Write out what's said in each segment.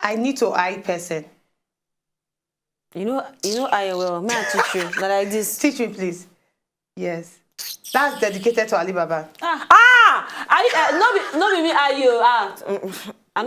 I need to eye person. You know, I will. May I teach you? Not like this. Teach me, please. Yes. That's dedicated to Alibaba. No be me are you. I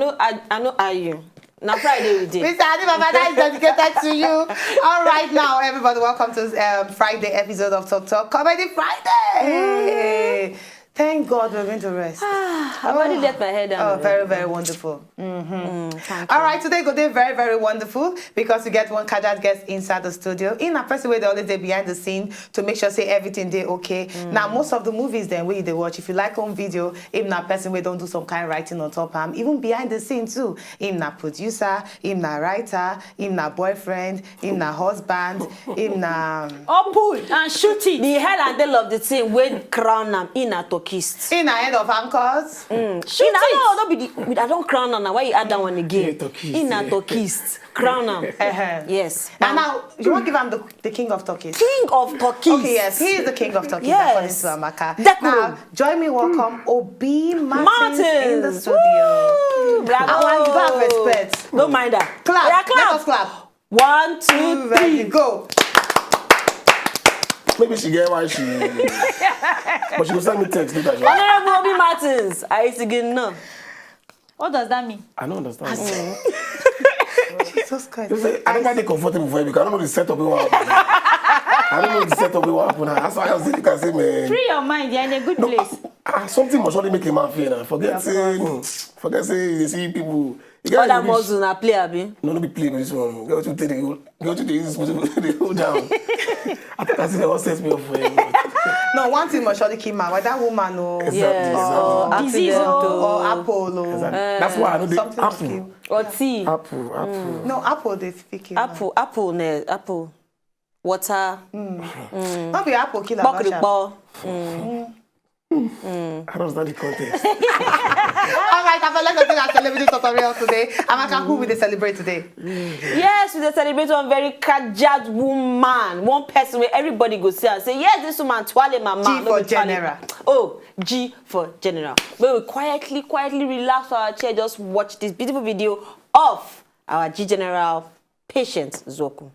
know are you. Now Friday we did. Mr. Alibaba, that is dedicated to you. All right, now everybody, welcome to Friday episode of Talk Comedy Friday. Thank God we're going to rest. I've already let my head down. Oh, very, very wonderful. All right, today go day very, very wonderful because we get one Kajat guest inside the studio. In a person where they always there behind the scene to make sure say everything they okay. Now most of the movies then where they watch, if you like home video, even a person where don't do some kind of writing on top even behind the scene too. Him na producer, him na writer, him na boyfriend, him na husband, him na pull and shoot it. The head and tail of the thing when crown am in a talkist. In a head of anchors. Shoot it. I don't crown am. Why you add that one again? In a talkist. Crown am. Yes. And now you want to give him the king of talkies. King of talkies. Okay, yes, he is the king of talkies. Yes. According to Amaka. Decorum. Now join me, welcome Obi Martins in the studio. Woo! Bravo. I want you to have respect. Don't mind that. Clap. Yeah, clap. Let us clap. 1, 2, 3. Ready, go. Maybe she get why she... But she will send me text later. Honorable Obi Martins. I used to get no. What does that mean? I don't understand. Jesus Christ. I don't find it comfortable for you because I don't know the setup we want. I don't know the setup we want. That's why I was saying, man. Free your mind, you're in a good place. Something must surely make a man feel. Forget saying, you see people... Other muscles na play, abi? No, be play with this one. Go to the hold down. I thought that's what sets me up for him. No, one thing must surely keep man. Whether that woman or disease or Apple. That's why I know the apple. Or tea. Apple. No, Apple they speaking. Apple. Water. Not be Apple killer. I don't understand the context. All right, let's do our celebrity tutorial today. Amaka, who will they celebrate today? Yes, we celebrate one very Kajat woman. One person where everybody go see and say, yes, this woman, Twale Mama. G for general. Oh, G for general. But we quietly relax our chair, just watch this beautiful video of our G General, Patience Zoko.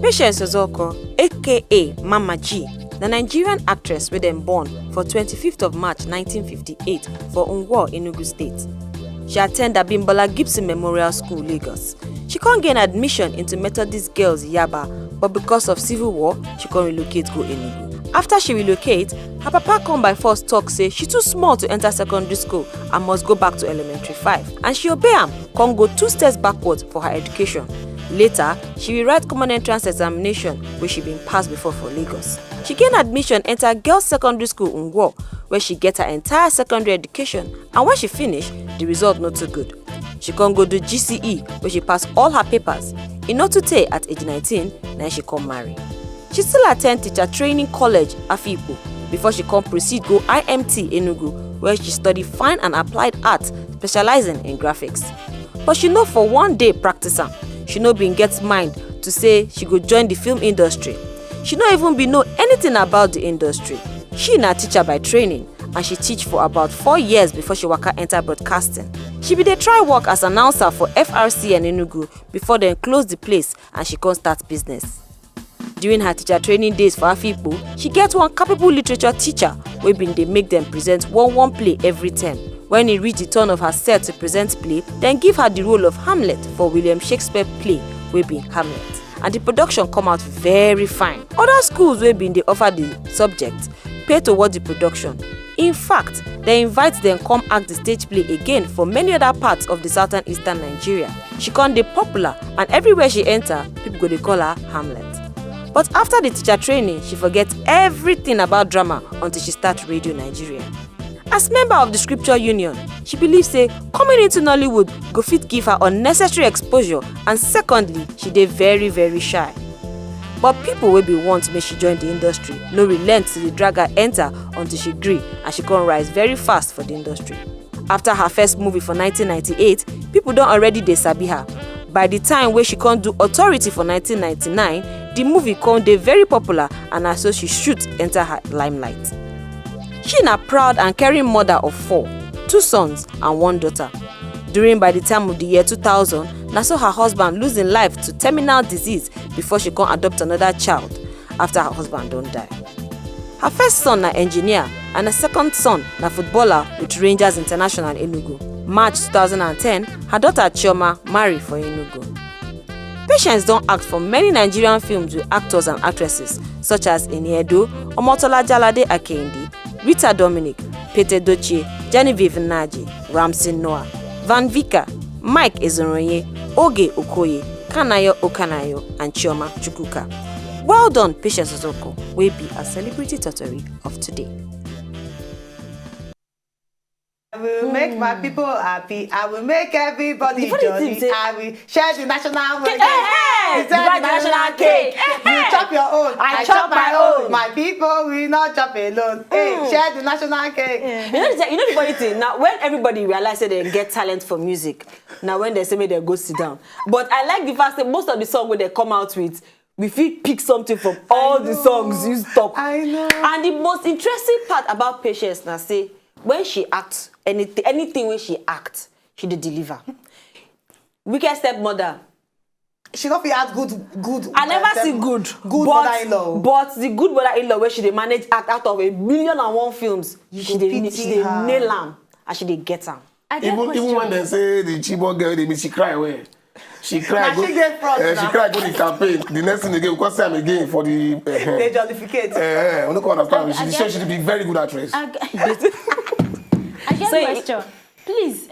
Patience Zoko, aka Mama G, the Nigerian actress with them born for 25th of March 1958 for Unwo, Enugu State. She attended Abimbola Gibson Memorial School, Lagos. She can't gain admission into Methodist Girls Yaba, but because of civil war, she can't relocate go Enugu. After she relocate, her papa come by force talk say she too small to enter secondary school and must go back to elementary 5. And she obey am, can't go 2 steps backwards for her education. Later, she will write common entrance examination where she been passed before for Lagos. She gained admission enter Girls Secondary School Unwo, where she get her entire secondary education, and when she finish, the result not so good. She can go do GCE, where she passed all her papers. In Otute at age 19, then she come marry. She still attend teacher training college Afikpo before she come proceed go IMT Enugu, where she study fine and applied art, specializing in graphics. But she know for one day practice am. She no been get mind to say she go join the film industry. She no even be know anything about the industry. She na teacher by training and she teach for about 4 years before she waka enter broadcasting. She be dey try work as announcer for FRC and Enugu before dem close the place and she come start business. During her teacher training days for Afikpo, she get one capable literature teacher wey been dey make dem present one play every term. When it reached the turn of her set to present play, then give her the role of Hamlet for William Shakespeare play wey be Hamlet. And the production come out very fine. Other schools wey been dey offer the subject pay toward the production. In fact, they invite them come act the stage play again for many other parts of the southern eastern Nigeria. She come dey popular and everywhere she enter, people go dey call her Hamlet. But after the teacher training, she forget everything about drama until she start Radio Nigeria. As member of the Scripture Union, she believes say coming into Nollywood go fit give her unnecessary exposure, and secondly, she dey very shy. But people wey be want make she join the industry no relent till the drag her enter until she gree, and she come rise very fast for the industry. After her first movie for 1998, people don already dey sabi her. By the time wey she come do Authority for 1999, the movie come dey very popular, and na so she shoot enter her limelight. She na proud and caring mother of 4, 2 sons and 1 daughter. During by the time of the year 2000, na so her husband losing life to terminal disease before she can adopt another child after her husband don't die. Her first son na engineer and her second son na footballer with Rangers International Enugu. March 2010, her daughter Chioma marry for Enugu. Patience don act for many Nigerian films with actors and actresses such as Eniedo, Omotola Jalade Akendi, Rita Dominic, Pete Dochie, Genevieve Naji, Ramsey Noah, Van Vika, Mike Ezoronye, Oge Okoye, Kanayo Okanayo, and Chioma Chukwuka. Well done, Patience Ozoko, will be a celebrity tottery of today. I will make my people happy. I will make everybody jolly. I will share the national cake. Hey, the national cake. You chop your own. I chop my own. My people will not chop alone. Hey, share the national cake. You know the funny thing? Now, when everybody realize that they get talent for music, now when they say me, they go sit down. But I like the fact that most of the songs when they come out with, we feel pick something from all the songs you stop. I know. And the most interesting part about Patience now say, when she acts, anything when she acts, she did deliver. Wicked Stepmother. She don't feel as good. I never see good mother-in-law. But the good mother-in-law where she dey manage act out of 1,000,000 films, she dey nail am and she dey get am. Even when they say the Chibok girl, they she cry away. She cried. She get front. She cried go the campaign. The next thing again, because time again for the. They jollificate. I don't understand. She said she'd be very good actress. I get a question. Please,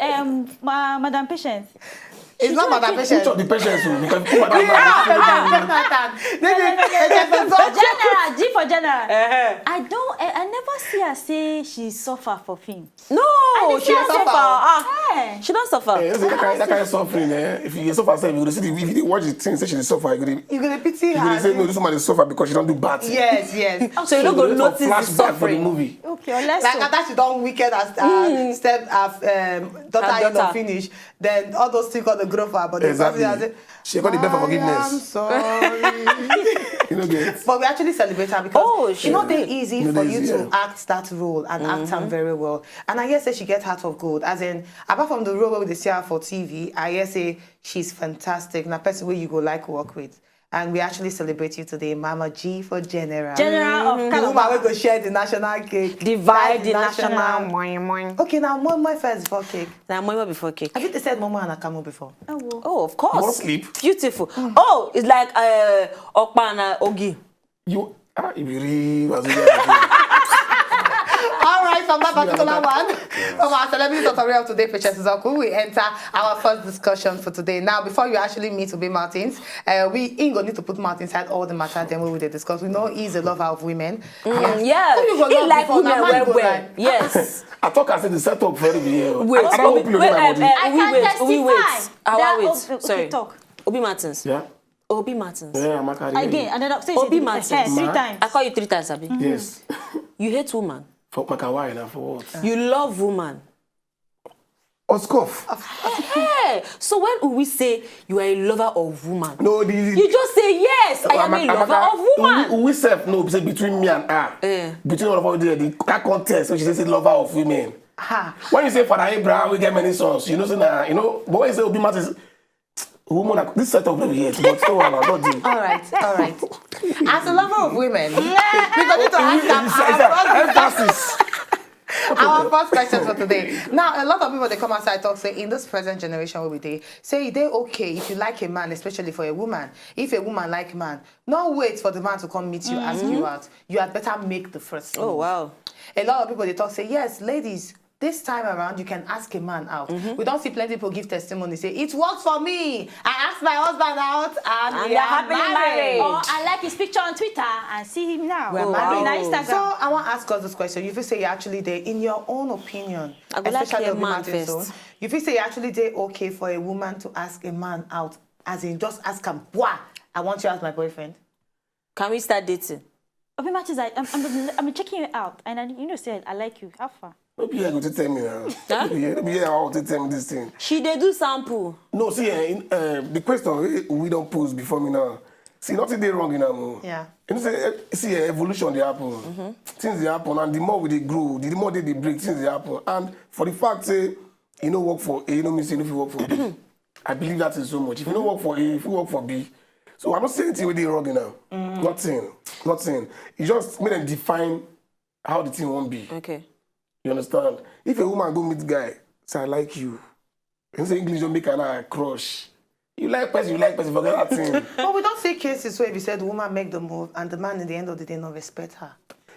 Madam Patience. It's not Madam Patience. Which of the patients? Because General, G for general. I never see her say she suffer for film. No, she don't suffer. She don't suffer. That kind of suffering, if you suffer, you go see if you watch the thing, say she suffer, you're gonna pity her. You say no, this woman is suffer because she don't do bad. Yes. So you don't go notice the flashback for the suffering. movie. Okay, unless like after she done wicked as daughter-in-law finish, then all those things got the grow for her. But exactly. She got the best for forgiveness. I'm sorry. You know, get. But we actually celebrate her because it's not very easy for you to act that role and act her very well. And I guess say she gets heart of gold. As in, apart from the role where they see her for TV, I guess say she's fantastic. And a person where you go like work with. And we actually celebrate you today, Mama G for General. General of the woman we go share the national cake. Divide the national. Okay, now moi first before cake. Now moi before cake. Have you said Momo and Akamu before? Oh, of course. You won't sleep. Beautiful. Oh, it's like Okpa and Ogi. You really All right, from that particular one, from our celebrity tutorial today, Patience Ozoko, we enter our first discussion for today. Now, before you actually meet Obi Martins, we ain't gonna need to put Martin inside all the matter then we will discuss. We know he's a lover of women. Yeah, who you go he love like before? women Now, man go well. like, Yes. I thought I said the setup very well. Wait, I don't hope you know my body. Sorry. Talk. Obi Martins. Yeah. Obi Martins. Yeah, I'm a career. Again, another say Obi Martins. 3 times. I call you 3 times, Abi. Yes. You hate woman. For Makawai now for what? You love woman. Oscoff. Hey, so when we say you are a lover of woman, No, you just say yes. I am a lover of woman. We self no say between me and her. Between all of us that contest, so she says lover of women. When you say Father Abraham, we get many sons. You know, say but when you say Obi Martins, woman, this setup over here, but so I'm not doing. all right. As a lover of women, we going to ask our first question for today. Now, a lot of people, they come outside talk, say, in this present generation where we dey, say, they okay if you like a man, especially for a woman. If a woman like a man, no wait for the man to come meet you, ask you out. You had better make the first move. Oh, wow. A lot of people, they talk, say, yes, ladies, this time around, you can ask a man out. We don't see plenty of people give testimony, say, it worked for me. I asked my husband out and we are happily married. Or I like his picture on Twitter and see him now. We're married on Instagram. So I want to ask us this question. You feel say you actually there, in your own opinion, I would like a man first. You feel say you actually there okay for a woman to ask a man out, as in just ask him, "Boy, I want you as my boyfriend." Can we start dating? Obi Martins, I'm checking you out, and said I like you. How far? Maybe you're going to tell me now. Maybe you're going to tell me this thing. She they do sample. No, see, the question we don't pose before me now. See, nothing they wrong in them. Yeah. You know, see, evolution they happen. Things they happen, and the more we they grow, the more they break, things they happen. And for the fact, say, you know, work for A, you know me saying if you work for B. I believe that is so much. If you don't work for A, if you work for B. So I'm not saying anything with the wrong now. Nothing. You just make them define how the thing won't be. Okay. You understand? If a woman go meet guy, say I like you. You say English don't make an crush. You like person, forget that thing. But we don't see cases where we said the woman make the move and the man in the end of the day not respect her.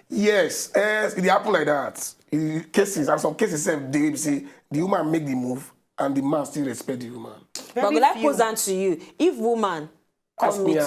Yes, it happen like that. In cases, and some cases they say the woman make the move and the man still respect the woman. But will I pose that to you? If woman come meet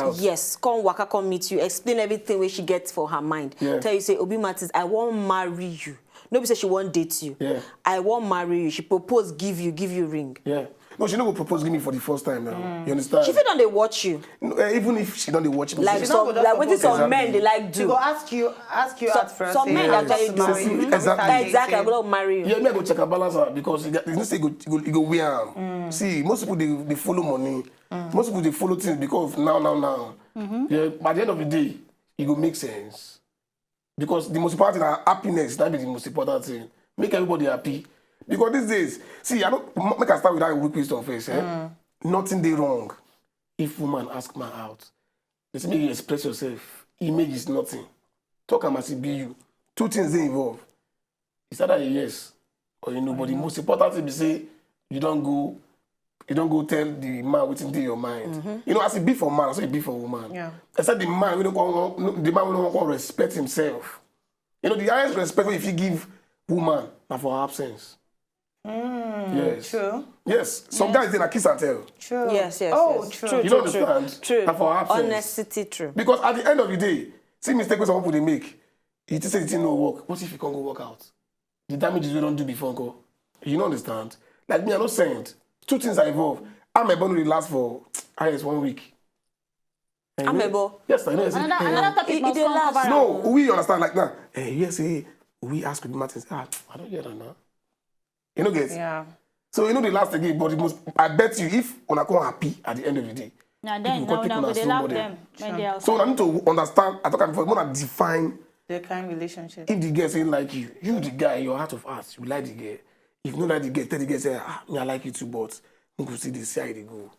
waka come meet you, explain everything where she gets for her mind. Yeah. Tell you say, Obi Martins, I won't marry you. Nobody say she won't date you. Yeah. I won't marry you. She propose give you ring. Yeah. No, she don't go propose give me for the first time now. You understand? She feel don't they watch you. No, even if she don't they watch me. Like what is some men they like do. She go ask you at first. Some men actually do. Exactly. I'm gonna marry you. Yeah, me go check her balance out because you say you go wear. See, most people they follow money. Most people they follow things because now. Yeah, by the end of the day, it will make sense. Because the most important thing is happiness. That be the most important thing. Make everybody happy. Because these days, see, I don't make I start with that weak question first. Nothing they wrong. If woman ask man out, they say you express yourself. Image is nothing. Talk and must be you. Two things they involve. It's either a yes or you know. But the most important thing is say you don't go tell the man what's in your mind. You know, as it be for man, as it be for woman. Yeah. Except the man, we don't want to respect himself. You know, the highest respect if you give woman are for her absence. Yes. True. Yes. Some guys they like kiss and tell. True. Yes. Oh, yes. True. You don't understand? True. For her absence. Honesty, true. Because at the end of the day, see mistake when some people they make. You just say the thing no work. What if you can't go work out? The damages we don't do before go. You don't understand? Like me, I'm not saying two things are involved. I'm a bone will last for 1 week. I'm a bone. Yes, I know. Another topic must come. No, we understand like now. Yes, we ask Obi Martins. I don't get that now. You know, guys. Yeah. So you know the last again, but I bet you if una come happy at the end of the day. Now then, now they love them when they are. So I need to understand. I talk before. I want to define the kind of relationship. If the girl saying like you the guy, your heart of hearts, you like the girl. If you don't like the girl, tell the girl say, me I like you too, but you go see this side they go.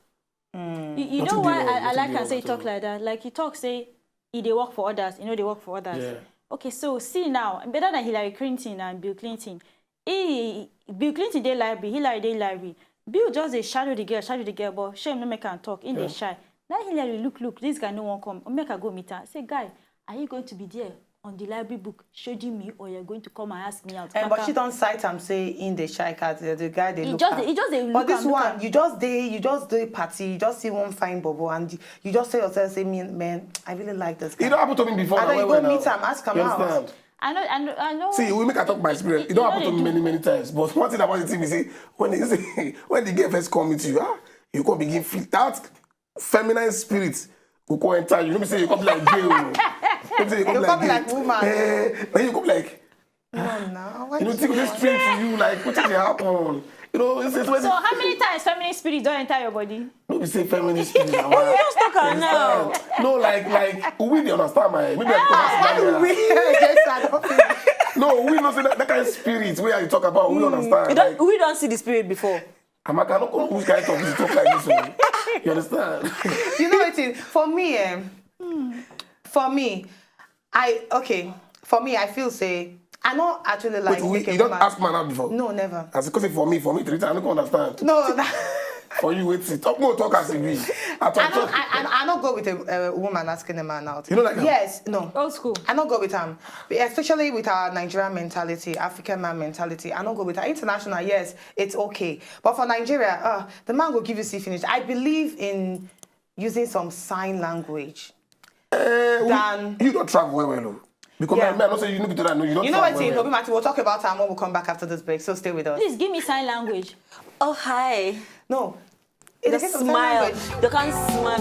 You know why I like and say talk like that? Like he talk say, they work for others. You know they work for others. Yeah. Okay, so see now, better than Hillary Clinton and Bill Clinton. Bill Clinton they library, Hillary they library. Bill just they shadow the girl, but shame no make her talk in the shy. Now Hillary look, this guy no one come. Make her go meet her. Say, guy, are you going to be there on the library book showing me, or you're going to come and ask me out? But she don't cite and say in the shy cat the guy they look at. He just they look. But this one, you just do a party, you just see one fine bubble, and you just say yourself, say, man, I really like this guy. It don't happen to me before. And then you go meet him, ask him out. I know. See, we make a talk by experience. It don't happen to me many times. But one thing about the team is, when the girl first come with you, you can begin feel that feminine spirit will go enter you. You know, say you come like jail. You come like woman. Then you come like. No. You know, think this straight to you like what did happen? You know, so how many times feminine spirit don't enter your body? No, we say feminine spirit. You just talk now. No, like we don't understand my. Maybe No, we don't say that kind of spirit where you talk about. We don't understand. We don't see the spirit before. I'm not going to talk like this. You understand? You know what it is? For me, I feel say. I don't actually like. Wait, you don't ask man out before? No, never. As because for me, 3 times I don't understand. No. For you, wait, talk as it be. I don't go with a woman asking a man out. You know like yes, no. Old school. I don't go with him, especially with our Nigerian mentality, African man mentality. I don't go with her. International, yes, it's okay, but for Nigeria, the man will give you see finish. I believe in using some sign language. You don't travel well. Because I don't say you need to do that. No, you don't. You know what, Obi Martins, we'll talk about her when we come back after this break. So stay with us. Please give me sign language. Oh hi. No. The smile. You can't smile.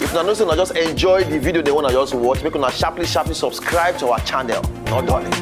If you know, just enjoy the video they want to just watch, make una sharply subscribe to our channel. Not darling.